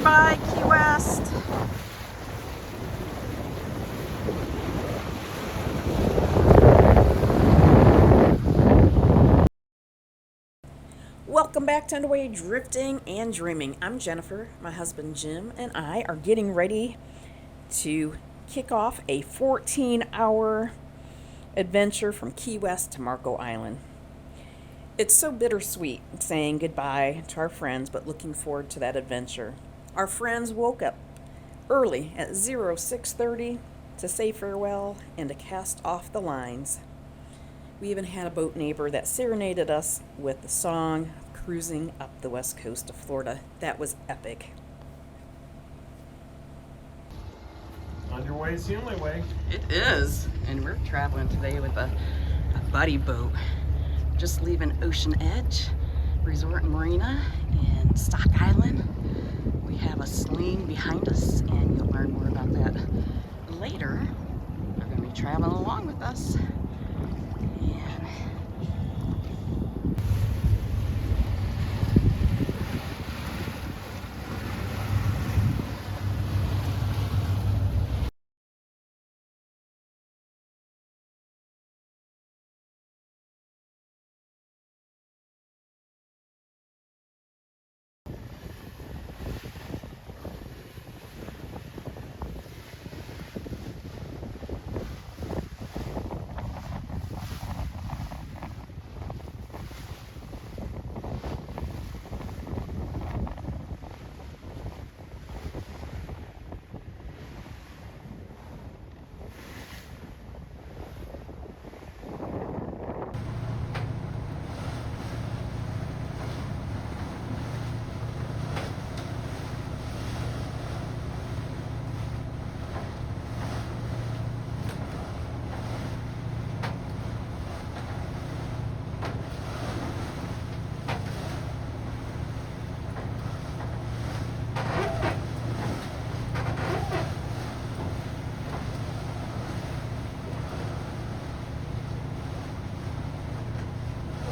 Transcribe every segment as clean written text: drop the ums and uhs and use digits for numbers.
Goodbye, Key West. Welcome back to Underway Drifting and Dreaming. I'm Jennifer. My husband Jim and I are getting ready to kick off a 14-hour adventure from Key West to Marco Island. It's so bittersweet saying goodbye to our friends, but looking forward to that adventure. Our friends woke up early at 06:30 to say farewell and to cast off the lines. We even had a boat neighbor that serenaded us with the song Cruising Up the West Coast of Florida. That was epic. Underway is the only way. It is, and we're traveling today with a buddy boat. Just leaving Ocean Edge Resort and Marina in Stock Island. We have a Selene behind us, and you'll learn more about that later. They're going to be traveling along with us. And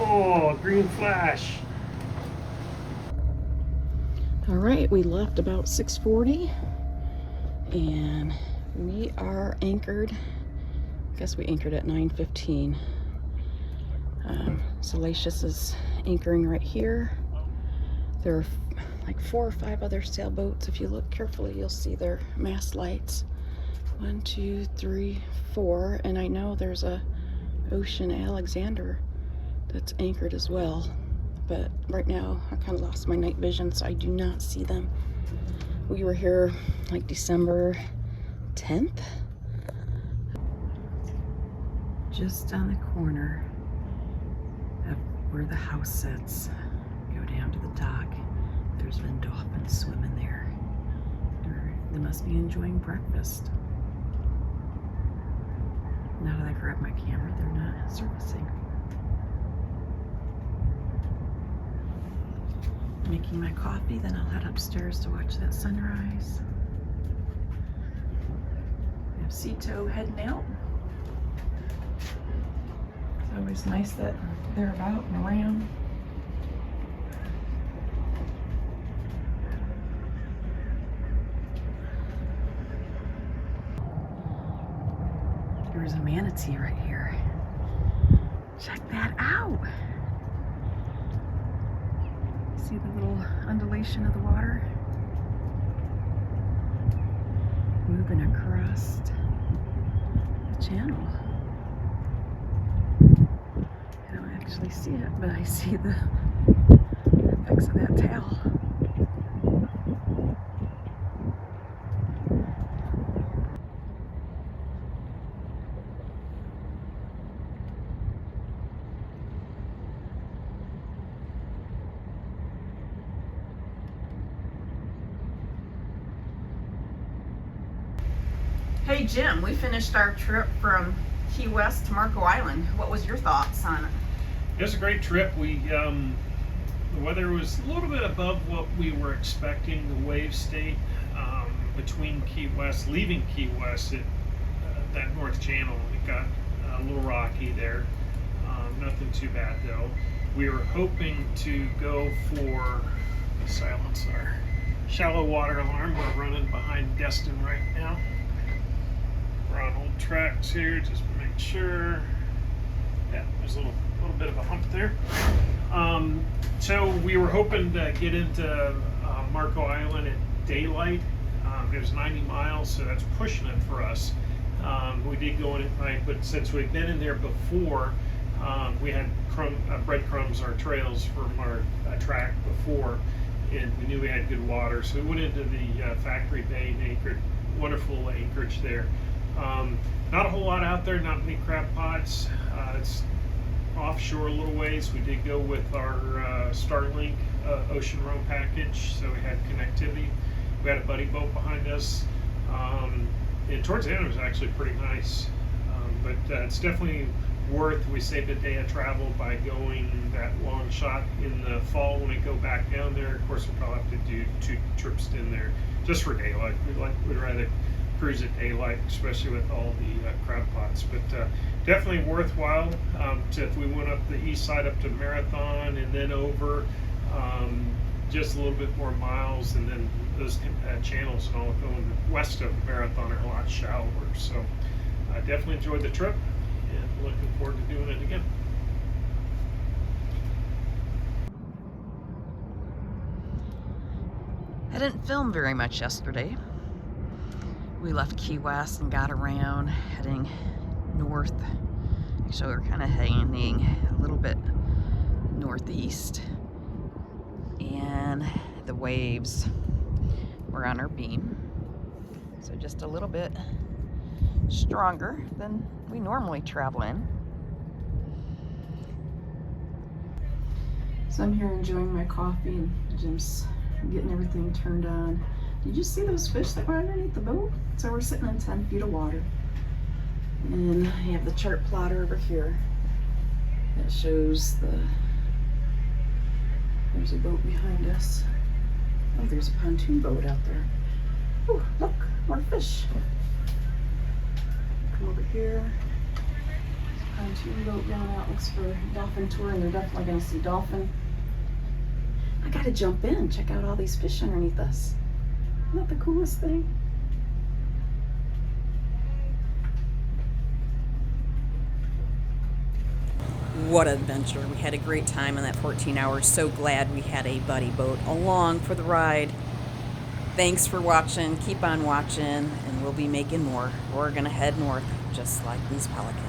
Oh, green flash. all right, we left about 6:40, and we are anchored. I guess we anchored at 9:15. Salacious is anchoring right here. There are like 4 or 5 other sailboats. If you look carefully, you'll see their mast lights. 1, 2, 3, 4, and I know there's a Ocean Alexander that's anchored as well. But right now, I kind of lost my night vision, so I do not see them. We were here like December 10th. Just on the corner of where the house sits. Go down to the dock. There's been dolphins swimming there. They must be enjoying breakfast. Now that I grab my camera, they're not surfacing. Making my coffee, then I'll head upstairs to watch that sunrise. We have Cito heading out. It's always nice that they're about and around. There's a manatee right here. Check that out. See the little undulation of the water? Moving across the channel. I don't actually see it, but I see the effects of that tail. Hey Jim, we finished our trip from Key West to Marco Island. What was your thoughts on it? It was a great trip. The weather was a little bit above what we were expecting. The wave state between Key West, leaving Key West at that North Channel, it got a little rocky there. Nothing too bad though. We were hoping to go for the silencer. shallow water alarm. We're running behind Destin right now. We're on old tracks here, just to make sure. Yeah, there's a little bit of a hump there. So we were hoping to get into Marco Island at daylight. It was 90 miles, so that's pushing it for us. We did go in at night, but since we've been in there before, we had breadcrumbs, our trails from our track before, and we knew we had good water, so we went into the Factory Bay and anchored. Wonderful anchorage there. Not a whole lot out there, not many crab pots. It's offshore a little ways. We did go with our Starlink ocean roam package, so we had connectivity. We had a buddy boat behind us. And towards the end it was actually pretty nice. But it's definitely worth, we saved a day of travel by going that long shot in the fall when we go back down there. Of course, we'll probably have to do 2 trips in there just for daylight. We'd rather cruise at daylight, especially with all the crab pots. But definitely worthwhile. If we went up the east side up to Marathon and then over just a little bit more miles, and then those channels and all going west of Marathon are a lot shallower. So I definitely enjoyed the trip and looking forward to doing it again. I didn't film very much yesterday. We left Key West and got around, heading north. Actually, we're kind of heading a little bit northeast, and the waves were on our beam, so just a little bit stronger than we normally travel in. So I'm here enjoying my coffee, and Jim's getting everything turned on. Did you see those fish that were underneath the boat? So we're sitting in 10 feet of water, and you have the chart plotter over here that shows there's a boat behind us. Oh, there's a pontoon boat out there. Oh, look, more fish. Come over here. Pontoon boat going out, looks for dolphin tour, and they're definitely going to see dolphin. I gotta jump in and check out all these fish underneath us. Isn't that the coolest thing? What an adventure. We had a great time in that 14 hours. So glad we had a buddy boat along for the ride. Thanks for watching. Keep on watching, and we'll be making more. We're going to head north just like these pelicans.